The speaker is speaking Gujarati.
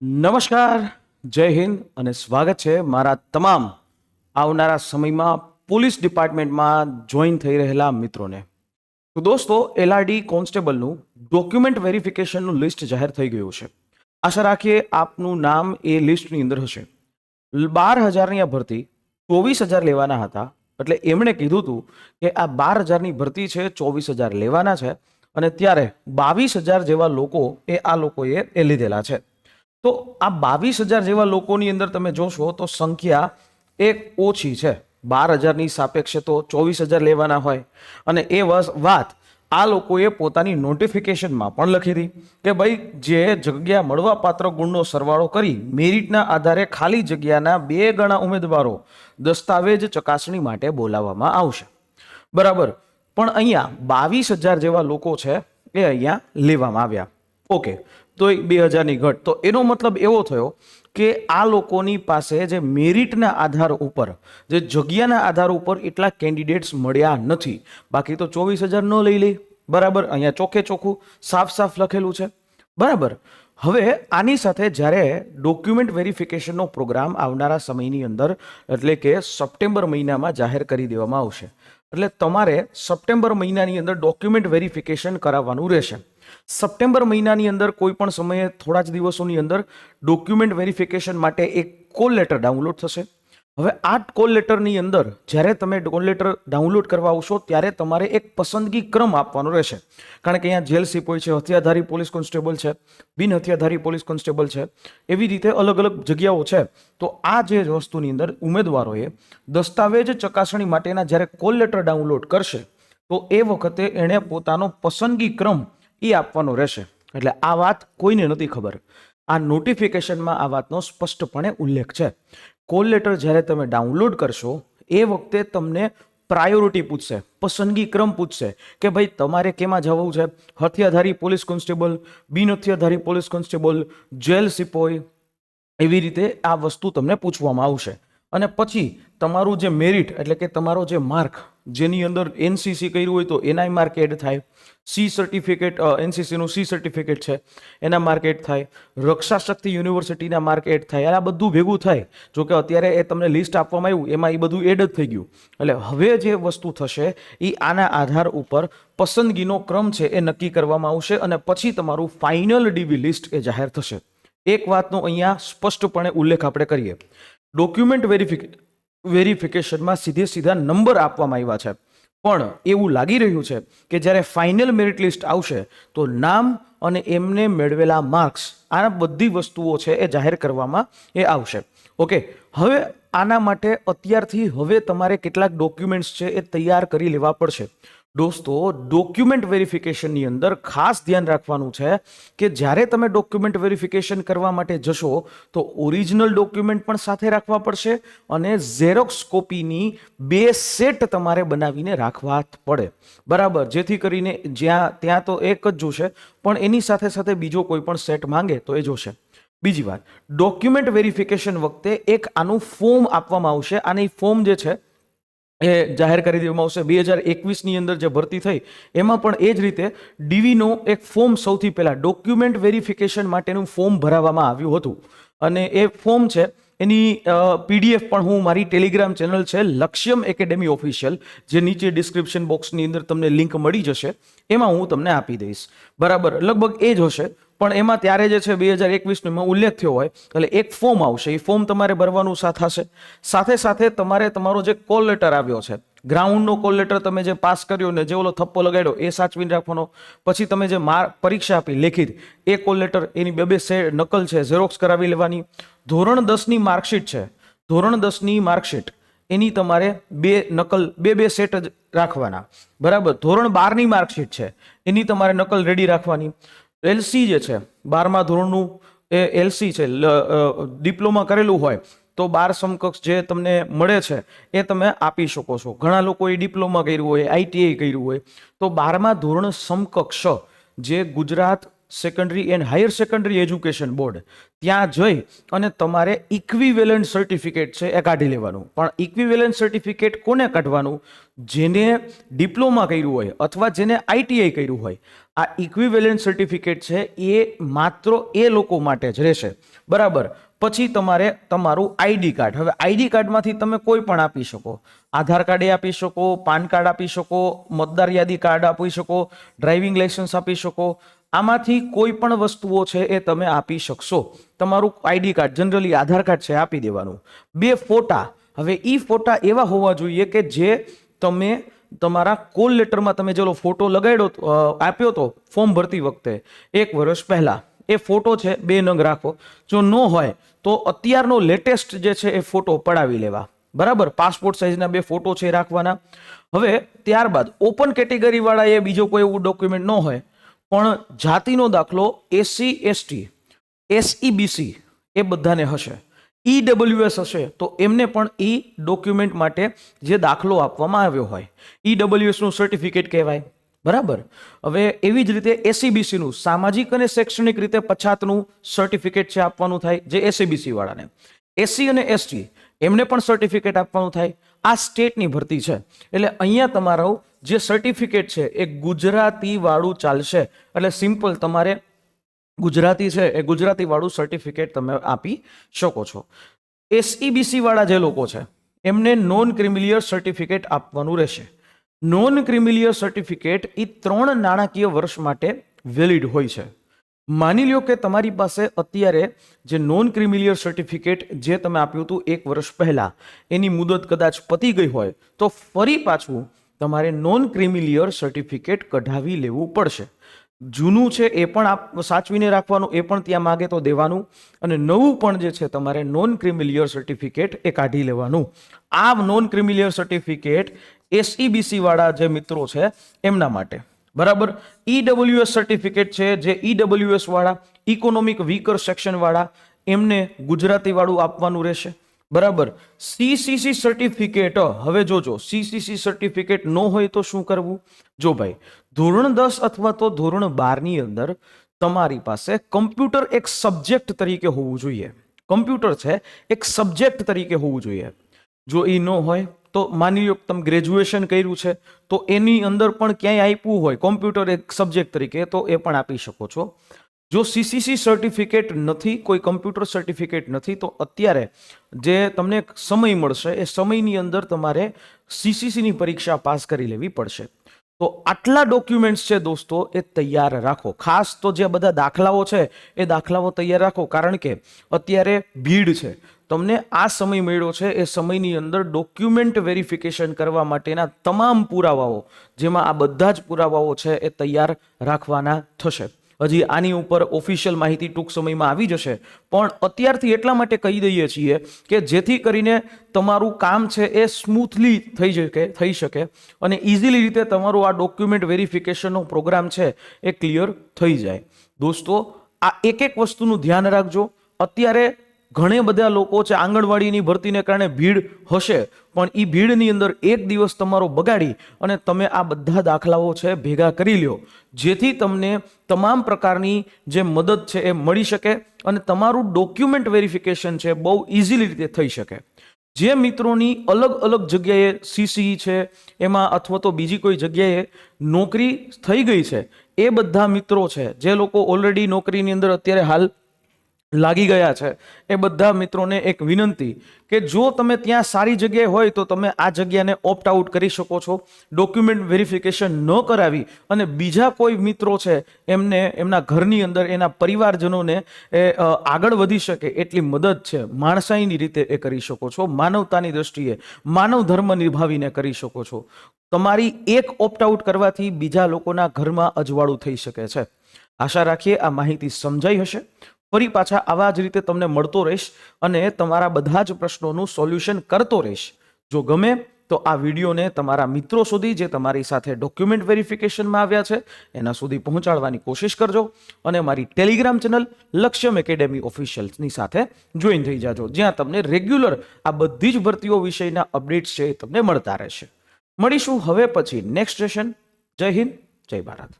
નમસ્કાર, જય હિન્દ અને સ્વાગત છે મારા તમામ આવનારા સમયમાં પોલીસ ડિપાર્ટમેન્ટમાં જોઈન થઈ રહેલા મિત્રોને. તો દોસ્તો, એલઆરડી કોન્સ્ટેબલનું ડોક્યુમેન્ટ વેરિફિકેશનનું લિસ્ટ જાહેર થઈ ગયું છે. આશા રાખીએ આપનું નામ એ લિસ્ટની અંદર હશે. 12,000ની આ ભરતી 24,000 લેવાના હતા. એટલે એમણે કીધું હતું કે આ 12,000ની ભરતી છે, 24,000 લેવાના છે અને ત્યારે 22,000 જેવા લોકો આ લોકોએ એ લીધેલા છે. તો આ 22,000 જેવા લોકોની અંદર તમે જોશો તો સંખ્યા એક ઓછી છે. 12,000ની સાપેક્ષે તો 24,000 લેવાના હોય. અને એ વાત આ લોકોએ પોતાની નોટિફિકેશનમાં પણ લખી હતી કે ભાઈ જે જગ્યા મળવાપાત્ર ગુણનો સરવાળો કરી મેરિટના આધારે ખાલી જગ્યાના 2 ગણા ઉમેદવારો દસ્તાવેજ ચકાસણી માટે બોલાવવામાં આવશે. બરાબર. પણ અહીંયા 22,000 જેવા લોકો છે એ અહીંયા લેવામાં આવ્યા. ઓકે, તો 2,000ની ઘટ. તો એનો મતલબ એવો થયો કે આ લોકોની પાસે જે મેરિટના આધાર ઉપર, જે જગ્યાના આધાર ઉપર એટલા કેન્ડિડેટ્સ મળ્યા નથી. બાકી તો 24,000 ન લઈ લે. બરાબર. અહીંયા ચોખ્ખે ચોખ્ખું સાફ સાફ લખેલું છે. બરાબર. હવે આની સાથે જ્યારે ડોક્યુમેન્ટ વેરિફિકેશનનો પ્રોગ્રામ આવનારા સમયની અંદર એટલે કે સપ્ટેમ્બર મહિનામાં જાહેર કરી દેવામાં આવશે. એટલે તમારે સપ્ટેમ્બર મહિનાની અંદર ડોક્યુમેન્ટ વેરિફિકેશન કરાવવાનું રહેશે. સપ્ટેમ્બર મહિનાની અંદર કોઈ પણ સમયે થોડા જ દિવસોની અંદર ડોક્યુમેન્ટ વેરિફિકેશન માટે એક કોલ લેટર ડાઉનલોડ થશે. હવે આ કોલ લેટરની અંદર જ્યારે તમે કોલ લેટર ડાઉનલોડ કરવા આવશો ત્યારે તમારે એક પસંદગી ક્રમ આપવાનો રહેશે. કારણ કે અહીંયા જેલ સિપાઈ છે, હથિયારધારી પોલીસ કોન્સ્ટેબલ છે, બિન હથિયારધારી પોલીસ કોન્સ્ટેબલ છે, એવી રીતે અલગ અલગ જગ્યાઓ છે. તો આ જે વસ્તુની અંદર ઉમેદવારોએ દસ્તાવેજ ચકાસણી માટેના જ્યારે કોલ લેટર ડાઉનલોડ કરશે તો એ વખતે એણે પોતાનો પસંદગી ક્રમ એ આપવાનો રહેશે. એટલે આ વાત કોઈને નથી ખબર. આ નોટિફિકેશનમાં આ વાતનો સ્પષ્ટપણે ઉલ્લેખ છે. કોલ લેટર જ્યારે તમે ડાઉનલોડ કરશો એ વખતે તમને પ્રાયોરિટી પૂછશે, પસંદગી ક્રમ પૂછશે કે ભાઈ તમારે કેમાં જવું છે. હથિયારધારી પોલીસ કોન્સ્ટેબલ, બિન હથિયારધારી પોલીસ કોન્સ્ટેબલ, જેલ સિપાઈ, એવી રીતે આ વસ્તુ તમને પૂછવામાં આવશે. અને પછી તમારું જે મેરિટ એટલે કે તમારો જે માર્ક, જેની અંદર એનસીસી કર્યું હોય તો એના માર્ક એડ થાય, સી સર્ટિફિકેટ, એનસીસીનું સી સર્ટિફિકેટ છે એના માર્ક એડ થાય, રક્ષા શક્તિ યુનિવર્સિટીના માર્ક એડ થાય. આ બધું ભેગું થાય. જો કે અત્યારે એ તમને લિસ્ટ આપવામાં આવ્યું એમાં એ બધું એડ જ થઈ ગયું. એટલે હવે જે વસ્તુ થશે એ આના આધાર ઉપર પસંદગીનો ક્રમ છે એ નક્કી કરવામાં આવશે અને પછી તમારું ફાઇનલ ડીવી લિસ્ટ એ જાહેર થશે. એક વાતનો અહીંયા સ્પષ્ટપણે ઉલ્લેખ આપણે કરીએ. ડોક્યુમેન્ટ વેરિફિકેશનમાં સીધા નંબર આપવામાં આવ્યા છે. પણ એવું લાગી રહ્યું છે કે જ્યારે ફાઇનલ મેરિટ લિસ્ટ આવશે તો નામ અને એમને મેળવેલા માર્ક્સ, આ બધી વસ્તુઓ છે એ જાહેર કરવામાં એ આવશે. ઓકે, હવે આના માટે અત્યારથી હવે તમારે કેટલાક ડોક્યુમેન્ટ્સ છે એ તૈયાર કરી લેવા પડશે. દોસ્તો, ડોક્યુમેન્ટ વેરિફિકેશનની અંદર ખાસ ધ્યાન રાખવાનું છે કે જ્યારે તમે ડોક્યુમેન્ટ વેરિફિકેશન કરવા માટે જશો તો ઓરિજિનલ ડોક્યુમેન્ટ પણ સાથે રાખવા પડશે અને ઝેરોક્સ કોપીની 2 સેટ તમારે બનાવીને રાખવા પડે. બરાબર. જેથી કરીને ત્યાં તો એક જ જોશે પણ એની સાથે સાથે બીજો કોઈ પણ સેટ માંગે તો એ જોશે. બીજી વાત, ડોક્યુમેન્ટ વેરિફિકેશન વખતે એક આનું ફોર્મ આપવામાં આવશે. આની ફોર્મ જે છે એ જાહેર કરી દેવામાં આવશે. 2021ની અંદર જે ભરતી થઈ એમાં પણ એ જ રીતે ડીવીનો એક ફોર્મ સૌથી પહેલાં ડોક્યુમેન્ટ વેરિફિકેશન માટેનું ફોર્મ ભરાવવામાં આવ્યું હતું. અને એ ફોર્મ છે એની પીડીએફ પણ હું મારી ટેલિગ્રામ ચેનલ છે લક્ષ્યમ એકેડેમી ઓફિશિયલ, જે નીચે ડિસ્ક્રિપ્શન બોક્સની અંદર તમને લિંક મળી જશે, એમાં હું તમને આપી દઈશ. બરાબર. લગભગ એ જ હશે પણ એમાં ત્યારે જે છે 2021નો એમાં ઉલ્લેખ થયો હોય એટલે એક ફોર્મ આવશે. એ ફોર્મ તમારે ભરવાનું થશે. સાથે સાથે તમારે તમારો જે કોલ લેટર આવ્યો છે, ગ્રાઉન્ડનો કોલ લેટર તમે જે પાસ કર્યો ને જે ઓલો થપ્પો લગાડ્યો એ સાચવીને રાખવાનો. પછી તમે જે પરીક્ષા આપી લેખિત એ કોલ લેટર, એની 2 નકલ છે ઝેરોક્સ કરાવી લેવાની. ધોરણ 10ની માર્કશીટ છે, ધોરણ 10ની માર્કશીટ એની તમારે 2 નકલ, 2 સેટ જ રાખવાના. બરાબર. ધોરણ 12ની માર્કશીટ છે એની તમારે નકલ રેડી રાખવાની. એલસી જે છે 12મા ધોરણનું એ એલસી છે, ડિપ્લોમા કરેલું હોય તો 12 સમકક્ષ જે તમને મળે છે એ તમે આપી શકો છો. ઘણા લોકોએ ડિપ્લોમા કર્યું હોય, આઈટીઆઈ કર્યું હોય તો 12મા ધોરણ સમકક્ષ જે Gujarat secondary and higher secondary education board ત્યાં જઈ અને તમારે ઇક્વિવેલન્ટ સર્ટિફિકેટ છે એ કાઢી લેવાનું. પણ ઇક્વિવેલન્ટ સર્ટિફિકેટ કોને કાઢવાનું? જેને ડિપ્લોમા કર્યું હોય અથવા જેને આઈટીઆઈ કર્યું હોય. આ ઇક્વિવેલન્ટ સર્ટિફિકેટ છે એ માત્ર એ લોકો માટે જ રહેશે, બરાબર. પછી તમારે તમારું આઈડી કાર્ડ, હવે આઈડી કાર્ડમાંથી તમે કોઈ પણ આપી શકો. આધાર કાર્ડ આપી શકો, પાન કાર્ડ આપી શકો, મતદાર યાદી કાર્ડ આપી શકો, ડ્રાઇવિંગ લાયસન્સ આપી શકો. આમાંથી કોઈ પણ વસ્તુઓ છે એ તમે આપી શકશો. તમારું આઈડી કાર્ડ, જનરલી આધાર કાર્ડ છે આપી દેવાનું. 2 ફોટા, હવે એ ફોટા એવા હોવા જોઈએ કે જે તમે તમારા કોલ લેટરમાં તમે જેલો ફોટો લગાડ્યો આપ્યો તો ફોર્મ ભરતી વખતે 1 વર્ષ પહેલા, એ ફોટો છે 2 નંગ રાખો. જો ન હોય તો અત્યારનો લેટેસ્ટ જે છે એ ફોટો પડાવી લેવા, બરાબર. પાસપોર્ટ સાઇઝના 2 ફોટો છે રાખવાના. હવે ત્યારબાદ ઓપન કેટેગરી વાળા એ બીજો કોઈ એવું ડોક્યુમેન્ટ ન હોય પણ જાતિનો દાખલો, એસસી એસટી, એસઈબીસી એ બધાને હશે. ઈડબ્લ્યુએસ હશે તો એમને પણ ઈ ડોક્યુમેન્ટ માટે જે દાખલો આપવામાં આવ્યો હોય ઈડબ્લ્યુએસ નું સર્ટિફિકેટ કહેવાય, બરાબર. હવે એવી જ રીતે એસસીબીસી નું સામાજિક અને શૈક્ષણિક રીતે પછાતનું સર્ટિફિકેટ છે આપવાનું થાય, જે એસસીબીસી વાળાને. એસસી અને એસટી એમને પણ સર્ટિફિકેટ આપવાનું થાય. આ સ્ટેટની ભરતી છે એટલે અહીંયા તમારું જે સર્ટિફિકેટ છે એ ગુજરાતી વાળું ચાલશે. એટલે સિમ્પલ તમારે ગુજરાતી છે એ ગુજરાતી વાળું સર્ટિફિકેટ તમે આપી શકો છો. એસઈબીસી વાળા જે લોકો છે એમને નોન ક્રિમિલિયર સર્ટિફિકેટ આપવાનું રહેશે. નોન ક્રિમિલિયર સર્ટિફિકેટ એ 3 નાણાકીય વર્ષ માટે વેલિડ હોય છે. માની લ્યો કે તમારી પાસે અત્યારે જે નોન ક્રિમિલિયર સર્ટિફિકેટ જે તમે આપ્યું હતું 1 વર્ષ પહેલા એની મુદત કદાચ પતી ગઈ હોય તો ફરી પાછું તમારે નોન ક્રિમિલિયર સર્ટિફિકેટ કઢાવી લેવું પડશે. જૂનું છે એ પણ આપ સાચવીને રાખવાનું, એ પણ ત્યાં માગે તો દેવાનું, અને નવું પણ જે છે તમારે નોન ક્રિમિલિયર સર્ટિફિકેટ એ કાઢી લેવાનું. આ નોન ક્રિમિલિયર સર્ટિફિકેટ એસઈબીસી વાળા જે મિત્રો છે એમના માટે, બરાબર. ઈડબ્લ્યુએસ સર્ટિફિકેટ છે જે ઈડબ્લ્યુએસ વાળા, ઇકોનોમિક વીકર સેક્શન વાળા, એમને ગુજરાતી વાળું આપવાનું રહેશે, બરાબર. સીસીસી સર્ટિફિકેટ, હવે જોજો સીસીસી સર્ટિફિકેટ ન હોય તો શું કરવું? જો ભાઈ, ધોરણ 10 અથવા તો ધોરણ 12 ની અંદર તમારી પાસે કમ્પ્યુટર એક સબ્જેક્ટ તરીકે હોવું જોઈએ. કમ્પ્યુટર છે એક સબ્જેક્ટ તરીકે હોવું જોઈએ. જો એ ન હોય તો માની લો તમે ગ્રેજ્યુએશન કર્યું છે તો એની અંદર પણ ક્યાંય આપ્યું હોય કોમ્પ્યુટર એક સબ્જેક્ટ તરીકે તો એ પણ આપી શકો છો. જો સીસીસી સર્ટિફિકેટ નથી, કોઈ કમ્પ્યુટર સર્ટિફિકેટ નથી, તો અત્યારે જે તમને સમય મળશે એ સમયની અંદર તમારે સીસીસીની પરીક્ષા પાસ કરી લેવી પડશે. તો આટલા ડોક્યુમેન્ટ્સ છે દોસ્તો એ તૈયાર રાખો. ખાસ તો જે બધા દાખલાઓ છે એ દાખલાઓ તૈયાર રાખો, કારણ કે અત્યારે ભીડ છે. તમને આ સમય મળ્યો છે એ સમયની અંદર ડોક્યુમેન્ટ વેરિફિકેશન કરવા માટેના તમામ પુરાવાઓ, જેમાં આ બધા જ પુરાવાઓ છે એ તૈયાર રાખવાના થશે. હજી આની ઉપર ઓફિશિયલ માહિતી ટૂંક સમયમાં આવી જશે, પણ અત્યારથી એટલા માટે કહી દઈએ છીએ કે જેથી કરીને તમારું કામ છે એ સ્મૂથલી થઈ શકે અને ઇઝીલી રીતે તમારું આ ડોક્યુમેન્ટ વેરિફિકેશનનો પ્રોગ્રામ છે એ ક્લિયર થઈ જાય. દોસ્તો, આ એક વસ્તુનું ધ્યાન રાખજો. અત્યારે ઘણા બધા લોકો છે આંગણવાડીની ભરતીને કારણે ભીડ હશે, પણ એ ભીડની અંદર એક દિવસ તમારો બગાડી અને તમે આ બધા દાખલાઓ છે ભેગા કરી લ્યો, જેથી તમને તમામ પ્રકારની જે મદદ છે એ મળી શકે અને તમારું ડોક્યુમેન્ટ વેરિફિકેશન છે બહુ ઇઝીલી રીતે થઈ શકે. જે મિત્રોની અલગ અલગ જગ્યાએ સીસી છે એમાં અથવા તો બીજી કોઈ જગ્યાએ નોકરી થઈ ગઈ છે, એ બધા મિત્રો છે જે લોકો ઓલરેડી નોકરીની અંદર અત્યારે હાલ લાગી ગયા છે, એ બધા મિત્રોને એક વિનંતી કે જો તમે ત્યાં સારી જગ્યાએ હોય તો તમે આ જગ્યાને ઓપ્ટ આઉટ કરી શકો છો. ડોક્યુમેન્ટ વેરિફિકેશન ન કરાવી અને બીજા કોઈ મિત્રો છે એમને એમના ઘરની અંદર એના પરિવારજનોને એ આગળ વધી શકે એટલી મદદ છે માણસાઈની રીતે એ કરી શકો છો. માનવતાની દ્રષ્ટિએ માનવ ધર્મ નિભાવીને કરી શકો છો. તમારી એક ઓપ્ટ આઉટ કરવાથી બીજા લોકોના ઘરમાં અજવાળું થઈ શકે છે. આશા રાખીએ આ માહિતી સમજાઈ હશે. ફરી પાછા આવા જ રીતે તમને મળતો રહીશ અને તમારા બધા જ પ્રશ્નોનું સોલ્યુશન કરતો રહીશ. જો ગમે તો આ વિડીયોને તમારા મિત્રો સુધી જે તમારી સાથે ડોક્યુમેન્ટ વેરિફિકેશનમાં આવ્યા છે એના સુધી પહોંચાડવાની કોશિશ કરજો અને મારી ટેલિગ્રામ ચેનલ લક્ષ્યમ એકેડેમી ઓફિશિયલ્સની સાથે જોઈન થઈ જાજો, જ્યાં તમને રેગ્યુલર આ બધી જ ભરતીઓ વિષયના અપડેટ્સ છે એ તમને મળતા રહેશે. મળીશું હવે પછી નેક્સ્ટ સેશન. જય હિન્દ, જય ભારત.